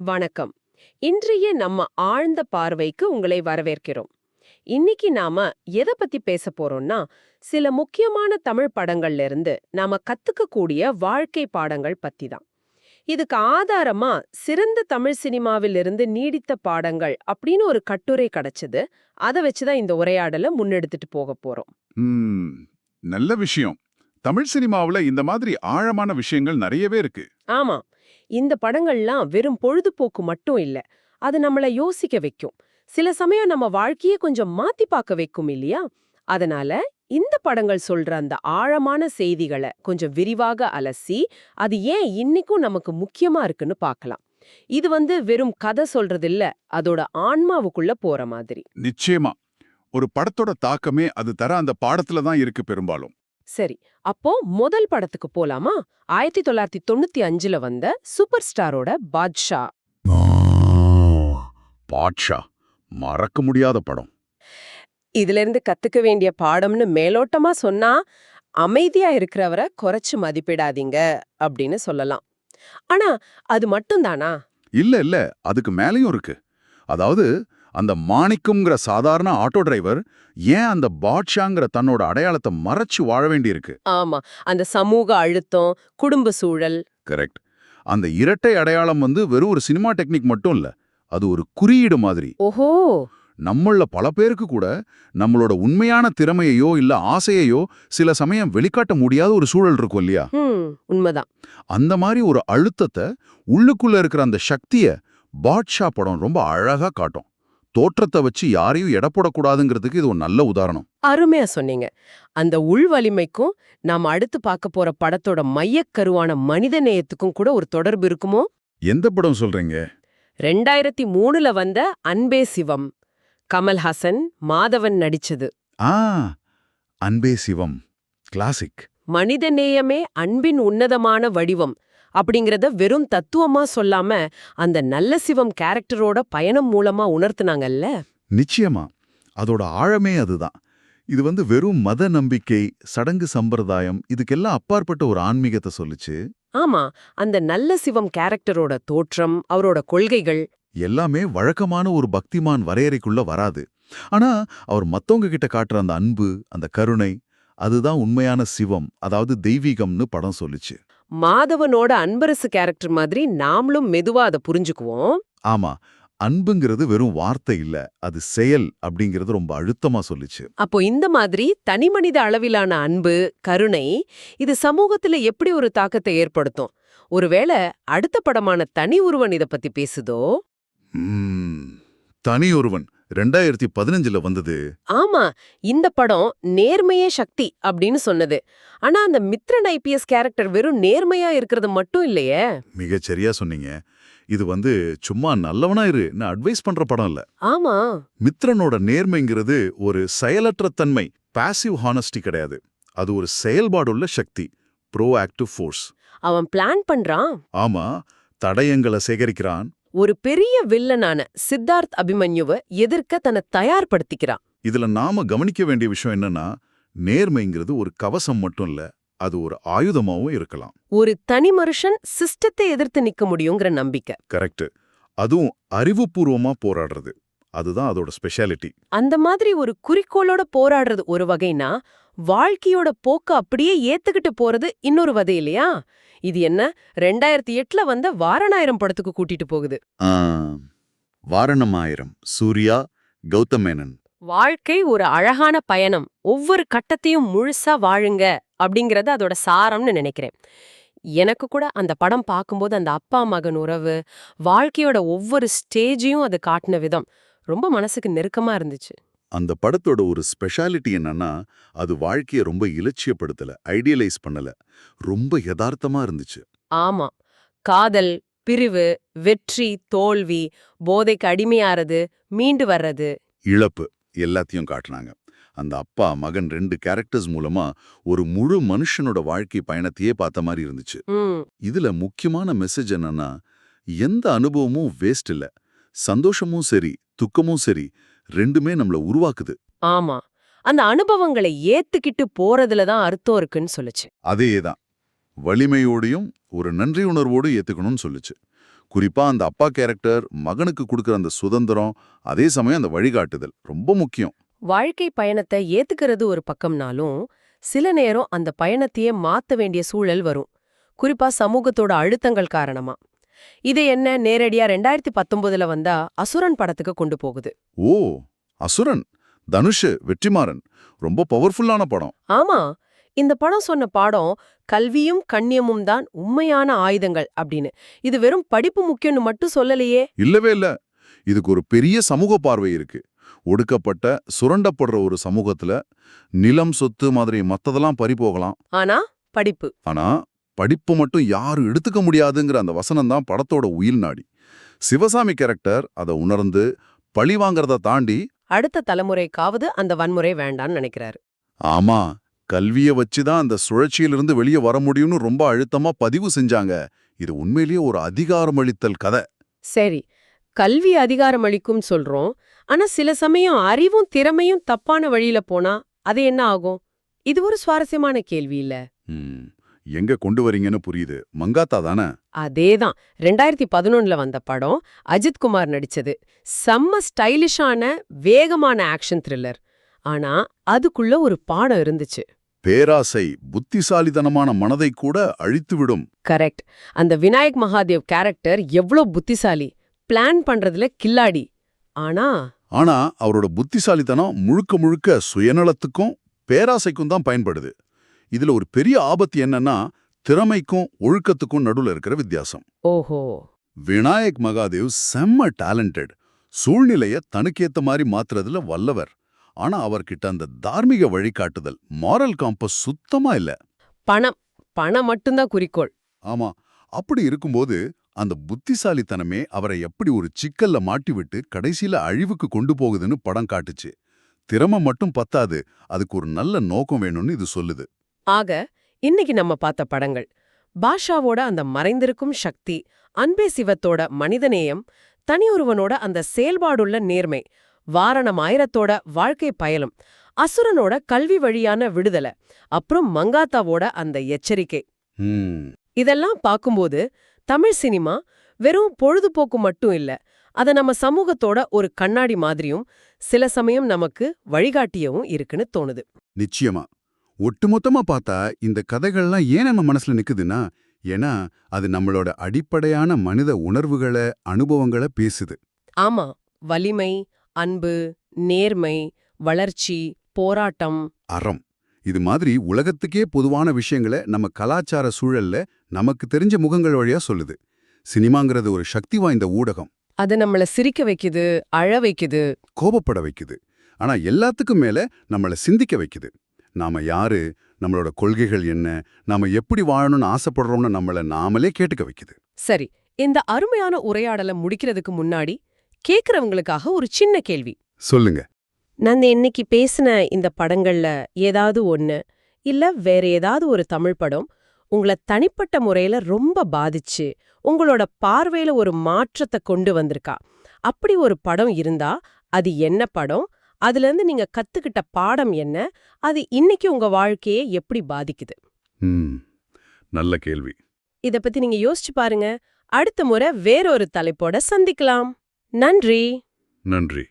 வணக்கம். இன்றைய நம்ம ஆழ்ந்த பார்வைக்கு உங்களை வரவேற்கிறோம். இன்னைக்கு நாம எதை பத்தி பேச போறோம்னா, சில முக்கியமான தமிழ் படங்கள்ல இருந்து நாம கத்துக்கக்கூடிய வாழ்க்கை பாடங்கள் பத்தி தான். இதுக்கு ஆதாரமா சிறந்த தமிழ் சினிமாவிலிருந்து நீடித்த பாடங்கள் அப்படின்னு ஒரு கட்டுரை கிடைச்சது. அதை வச்சுதான் இந்த உரையாடலை முன்னெடுத்துட்டு போக போறோம். ம், நல்ல விஷயம். தமிழ் சினிமாவுல இந்த மாதிரி ஆழமான விஷயங்கள் நிறையவே இருக்கு. ஆமா, இந்த படங்கள்லாம் வெறும் பொழுதுபோக்கு மட்டும் இல்ல, அது நம்மள யோசிக்க வைக்கும். சில சமயம் நம்ம வாழ்க்கையே கொஞ்சம் மாத்தி பார்க்க வைக்கும் இல்லையா? அதனால இந்த படங்கள் சொல்ற அந்த ஆழமான செய்திகளை கொஞ்சம் விரிவாக அலசி, அது ஏன் இன்னைக்கும் நமக்கு முக்கியமா இருக்குன்னு பார்க்கலாம். இது வெறும் கதை சொல்றது இல்ல, அதோட ஆன்மாவுக்குள்ள போற மாதிரி. நிச்சயமா. ஒரு படத்தோட தாக்கமே அது தர அந்த பாடத்துல தான் இருக்கு பெரும்பாலும். சரி, அப்போ முதல் படத்துக்கு போலாமா? 1995ல வந்த சூப்பர் ஸ்டாரோட பாட்ஷா. பாட்ஷா மறக்க முடியாத படம். இதுல இருந்து கத்துக்க வேண்டிய பாடம்னு மேலோட்டமா சொன்னா, அமைதியா இருக்கிறவரை குறைச்சு மதிப்பிடாதீங்க அப்படின்னு சொல்லலாம். ஆனா அது மட்டும்தானா? இல்ல இல்ல, அதுக்கு மேலயும் இருக்கு. அதாவது அந்த மாணிக்கம்ங்கிற சாதாரண ஆட்டோ டிரைவர் ஏன் அந்த பாட்ஷாங்கிற தன்னோட அடையாளத்தை மறைச்சு வாழ வேண்டியிருக்கு? ஆமா, அந்த சமூக அழுத்தம், குடும்ப சூழல். கரெக்ட். அந்த இரட்டை அடையாளம் வெறும் ஒரு சினிமா டெக்னிக் மட்டும் இல்ல, அது ஒரு குறியீடு மாதிரி. ஓஹோ. நம்மள பல பேருக்கு கூட நம்மளோட உண்மையான திறமையையோ இல்ல ஆசையையோ சில சமயம் வெளிக்காட்ட முடியாத ஒரு சூழல் இருக்கும் இல்லையா? உண்மைதான். அந்த மாதிரி ஒரு அழுத்தத்தை, உள்ளுக்குள்ள இருக்கிற அந்த சக்திய பாட்ஷா படம் ரொம்ப அழகா காட்டும். தோற்றத்தை வச்சு யாரையும் எடை போடக்கூடாதுங்கிறதுக்கு இது ஒரு நல்ல உதாரணம். அருமையா சொன்னீங்க. அந்த உள் வலிமைக்கும் நாம அடுத்து பார்க்க போற படத்தோட மையக்கருவான மனித நேயத்துக்கும் கூட ஒரு தொடர்பு இருக்குமோ? எந்த படம் சொல்றீங்க? 2003ல வந்த அன்பே சிவம். கமல்ஹாசன், மாதவன் நடிச்சது. ஆ, அன்பே சிவம் கிளாசிக். மனித நேயமே அன்பின் உன்னதமான வடிவம் அப்படிங்கறத வெறும் தத்துவமா சொல்லாம அந்த நல்ல சிவம் கேரக்டரோட பயணம் மூலமா உணர்த்துனாங்கல்ல. நிச்சயமா, அதோட ஆழமே அதுதான். இது வெறும் மத நம்பிக்கை, சடங்கு சம்பிரதாயம் இதுக்கெல்லாம் அப்பாற்பட்ட ஒரு ஆன்மீகத்தை சொல்லுச்சு. ஆமா, அந்த நல்ல சிவம் கேரக்டரோட தோற்றம், அவரோட கொள்கைகள் எல்லாமே வழக்கமான ஒரு பக்திமான் வரையறைக்குள்ள வராது. ஆனா அவர் மத்தவங்க கிட்ட காட்டுற அந்த அன்பு, அந்த கருணை, அதுதான் உண்மையான சிவம், அதாவது தெய்வீகம்னு படம் சொல்லுச்சு. மாதவனோட அன்பரசு கேரக்டர் மாதிரி நாமளும் மெதுவா அதை புரிஞ்சுக்குவோம். ஆமா, அன்புங்கிறது வெறும் வார்த்தை இல்ல, அது செயல் அப்படிங்கிறது ரொம்ப அழுத்தமா சொல்லுச்சு. அப்போ இந்த மாதிரி தனிமனித அளவிலான அன்பு, கருணை, இது சமூகத்துல எப்படி ஒரு தாக்கத்தை ஏற்படுத்தும்? ஒருவேளை அடுத்த படமான தனி ஒருவன் இத பத்தி பேசுதோ? தனி ஒருவன் 2015ல வந்தது. ஆமா, இந்த படம் நேர்மையே சக்தி அப்படின்னு சொன்னது. ஆனா அந்த மித்ரன் ஐபிஎஸ் கேரக்டர் வெறும் நேர்மையா இருக்கிறது மட்டும் இல்லையே. மிகச் சரியா சொன்னீங்க. இது சும்மா நல்லவனா இருன்னு அட்வைஸ் பண்ற படம் இல்ல. ஆமா, மித்ரனோட நேர்மைங்கிறது ஒரு செயலற்ற தன்மை, பாசிவ் ஹானஸ்டி கிடையாது. அது ஒரு செயல்பாடுள்ள சக்தி, ப்ரோ ஆக்டிவ் ஃபோர்ஸ். அவன் பிளான் பண்றான். ஆமா, தடயங்களை சேகரிக்கிறான். ஒரு பெரிய வில்லனான சித்தார்த் அபிமன்யுவை எதிர்க்க தன்னை தயார்படுத்திக்கிறான். இதுல நாம கவனிக்க வேண்டிய விஷயம் என்னன்னா, நேர்மைங்கிறது ஒரு கவசம் மட்டும் இல்ல, அது ஒரு ஆயுதமாவும் இருக்கலாம். ஒரு தனி மனுஷன் சிஸ்டத்தை எதிர்த்து நிக்க முடியுங்கிற நம்பிக்கை. கரெக்ட். அதுவும் அறிவுபூர்வமா போராடுறது, அதுதான் அதோட ஸ்பெஷாலிட்டி. அந்த மாதிரி ஒரு குறிக்கோளோட போராடுறது ஒரு வகைனா, வாழ்க்கையோட போக்க அப்படியே ஏத்துக்கிட்டு போறது இன்னொரு வகை இல்லையா? இது என்ன 2008ல வந்த வாரணாயிரம் படத்துக்கு கூட்டிட்டு போகுது. வாரணமாயிரம், சூர்யா, கௌதம் மேனன். வாழ்க்கை ஒரு அழகான பயணம், ஒவ்வொரு கட்டத்தையும் முழுசா வாழுங்க அப்படிங்கறது அதோட சாரம்னு நினைக்கிறேன். எனக்கு கூட அந்த படம் பார்க்கும்போது அந்த அப்பா மகன் உறவு, வாழ்க்கையோட ஒவ்வொரு ஸ்டேஜையும் அது காட்டின விதம் ரொம்ப மனசுக்கு நெருக்கமா இருந்துச்சு. அந்த படத்தோட ஒரு ஸ்பெஷாலிட்டி என்னன்னா, அது வாழ்க்கைய ரொம்ப இலட்சியப்படுத்தல, ஐடியலைஸ் பண்ணல, ரொம்ப யதார்த்தமா இருந்துச்சு. ஆமா, காதல், பிரிவு, வெற்றி, தோல்வி, போதைக்கு அடிமையாறது, மீண்டு வர்றது, இழப்பு எல்லாத்தையும் காட்டினாங்க. அந்த அப்பா மகன் 2 கேரக்டர்ஸ் மூலமா ஒரு முழு மனுஷனோட வாழ்க்கை பயணத்தையே பார்த்த மாதிரி இருந்துச்சு. இதுல முக்கியமான மெசேஜ் என்னன்னா, எந்த அனுபவமும் வேஸ்ட் இல்ல. சந்தோஷமும் சரி, துக்கமும் சரி, ரெண்டுமே நம்மள உருவாக்குது. ஆமா, அந்த அனுபவங்களை ஏத்துக்கிட்டு போறதுல தான் அர்த்தம் இருக்குன்னு சொல்லுச்சு. அதேதான், வலிமையோடையும் ஒரு நன்றி உணர்வோடு ஏத்துக்கணும்னு சொல்லுச்சு. குறிப்பா அந்த அப்பா கேரக்டர் மகனுக்கு கொடுக்கிற அந்த சுதந்திரம், அதே சமயம் அந்த வழிகாட்டுதல் ரொம்ப முக்கியம். வாழ்க்கை பயணத்தை ஏத்துக்கிறது ஒரு பக்கம்னாலும் சில நேரம் அந்த பயணத்தையே மாத்த வேண்டிய சூழல் வரும், குறிப்பா சமூகத்தோட அழுத்தங்கள் காரணமா. இது என்ன நேரடியா 2019ல வந்தா அசுரன் படத்துக்கு கொண்டு போகுது. ஓ, அசுரன், தனுஷ், வெற்றிமாறன், ரொம்ப பவர்ஃபுல்லான படம். ஆமா, இந்த படம் சொன்ன பாடம் கல்வியும் கண்ணியமும் தான் உண்மையான ஆயுதங்கள் அப்படின்னு. இது வெறும் படிப்பு முக்கியம்னு மட்டும் சொல்லலையே. இல்லவே இல்ல. இதுக்கு ஒரு பெரிய சமூக பார்வை இருக்கு. ஒடுக்கப்பட்ட, சுரண்டப்படுற ஒரு சமூகத்துல நிலம், சொத்து மாதிரி மத்ததெல்லாம் பறி போகலாம். ஆனா படிப்பு ஆனா படிப்பு மட்டும் யாரும் எடுத்துக்க முடியாதுங்கிற அந்த வசனம் தான் படத்தோட உயிர் நாடி. சிவசாமி கேரக்டர் அதை உணர்ந்து பழி வாங்கறத தாண்டி அடுத்த தலைமுறைக்காவது அந்த வன்முறை வேண்டான்னு நினைக்கிறாரு. ஆமா, கல்விய வச்சுதான் அந்த சுழற்சியிலிருந்து வெளியே வர முடியும்னு ரொம்ப அழுத்தமா பதிவு செஞ்சாங்க. இது உண்மையிலேயே ஒரு அதிகாரமளித்தல் கதை. சரி, கல்வி அதிகாரம் அளிக்கும் சொல்றோம். ஆனா சில சமயம் அறிவும் திறமையும் தப்பான வழியில போனா அது என்ன ஆகும்? இது ஒரு சுவாரஸ்யமான கேள்வி இல்ல? ம், எங்க கொண்டு வரீங்கன்னு புரியுது. மங்காத்தா தானே? அதேதான். 2011ல வந்த படம், அஜித் குமார் நடிச்சது. செம்ம ஸ்டைலிஷான வேகமான ஆக்ஷன் த்ரில்லர். ஆனா அதுக்குள்ள ஒரு பாடம் இருந்துச்சு. பேராசை புத்திசாலித்தனமான மனதை கூட அழித்துவிடும். கரெக்ட். அந்த விநாயக் மகாதேவ் கேரக்டர் எவ்ளோ புத்திசாலி, பிளான் பண்றதுல கில்லாடி. ஆனா ஆனா அவரோட புத்திசாலித்தனம் முழுக்க முழுக்க சுயநலத்துக்கும் பேராசைக்கும் தான் பயன்படுது. இதுல ஒரு பெரிய ஆபத்து என்னன்னா, திறமைக்கும் ஒழுக்கத்துக்கும் நடுவுல இருக்கிற வித்தியாசம். ஓஹோ, விநாயக் மகாதேவ் செம்ம டேலண்டட், சூழ்நிலைய தனக்கேத்த மாதிரி மாத்துறதுல வல்லவர். ஆனா அவர்கிட்ட அந்த தார்மீக வழிகாட்டுதல், மாரல் காம்பஸ் சுத்தமா இல்ல. பணம் பணம் மட்டும்தான் குறிக்கோள். ஆமா, அப்படி இருக்கும்போது அந்த புத்திசாலித்தனமே அவரை எப்படி ஒரு சிக்கல்ல மாட்டிவிட்டு கடைசியில அழிவுக்கு கொண்டு போகுதுன்னு படம் காட்டுச்சு. திறமை மட்டும் பத்தாது, அதுக்கு ஒரு நல்ல நோக்கம் வேணும்னு இது சொல்லுது. ஆக இன்னைக்கு நம்ம பார்த்த படங்கள் பாஷாவோட அந்த மறைந்திருக்கும் சக்தி, அன்பே சிவத்தோட மனிதநேயம், தனியொருவனோட அந்த செயல்பாடுள்ள நேர்மை, வாரணம் ஆயிரத்தோட வாழ்க்கை பயணம், அசுரனோட கல்வி வழியான விடுதலை, அப்புறம் மங்காத்தாவோட அந்த எச்சரிக்கை. ம், இதெல்லாம் பார்க்கும்போது தமிழ் சினிமா வெறும் பொழுதுபோக்கு மட்டும் இல்ல, அத நம்ம சமூகத்தோட ஒரு கண்ணாடி மாதிரியும் சில சமயம் நமக்கு வழிகாட்டியவும் இருக்குன்னு தோணுது. நிச்சயமா. ஒட்டுமொத்தமா பார்த்தா இந்த கதைகள்லாம் ஏன் நம்ம மனசுல நிக்குதுன்னா, ஏன்னா அது நம்மளோட அடிப்படையான மனித உணர்வுகளை, அனுபவங்களை பேசுது. ஆமா, வலிமை, அன்பு, நேர்மை, வளர்ச்சி, போராட்டம். அறம், இது மாதிரி உலகத்துக்கே பொதுவான விஷயங்களை நம்ம கலாச்சார சூழல்ல நமக்கு தெரிஞ்ச முகங்கள் வழியா சொல்லுது. சினிமாங்கிறது ஒரு சக்தி வாய்ந்த ஊடகம். அது நம்மள சிரிக்க வைக்குது, அழ வைக்குது, கோபப்பட வைக்குது. ஆனா எல்லாத்துக்கும் மேல நம்மள சிந்திக்க வைக்குது. நாம யாரு, நம்மளோட கொள்கைகள் என்ன, நாம எப்படி வாழணும்னு ஆசைப்படுறோம்னு நம்மள நாமளே கேட்டுக்க வைக்குது. சரி, இந்த அருமையான உரையாடலை முடிக்கிறதுக்கு முன்னாடி கேக்குறவங்களுக்காக ஒரு சின்ன கேள்வி. சொல்லுங்க. நான் இன்னைக்கு பேசின இந்த படங்கள்ல ஏதாவது ஒண்ணு, இல்ல வேற ஏதாவது ஒரு தமிழ் படம் உங்கள தனிப்பட்ட முறையில ரொம்ப பாதிச்சு, உங்களோட பார்வையில ஒரு மாற்றத்தை கொண்டு வந்திருக்கா? அப்படி ஒரு படம் இருந்தா அது என்ன படம்? அதுலேருந்து நீங்க கத்துக்கிட்ட பாடம் என்ன? அது இன்னைக்கு உங்க வாழ்க்கையை எப்படி பாதிக்குது? நல்ல கேள்வி. இத பத்தி நீங்க யோசிச்சு பாருங்க. அடுத்த முறை வேறொரு தலைப்போட சந்திக்கலாம். நன்றி. நன்றி.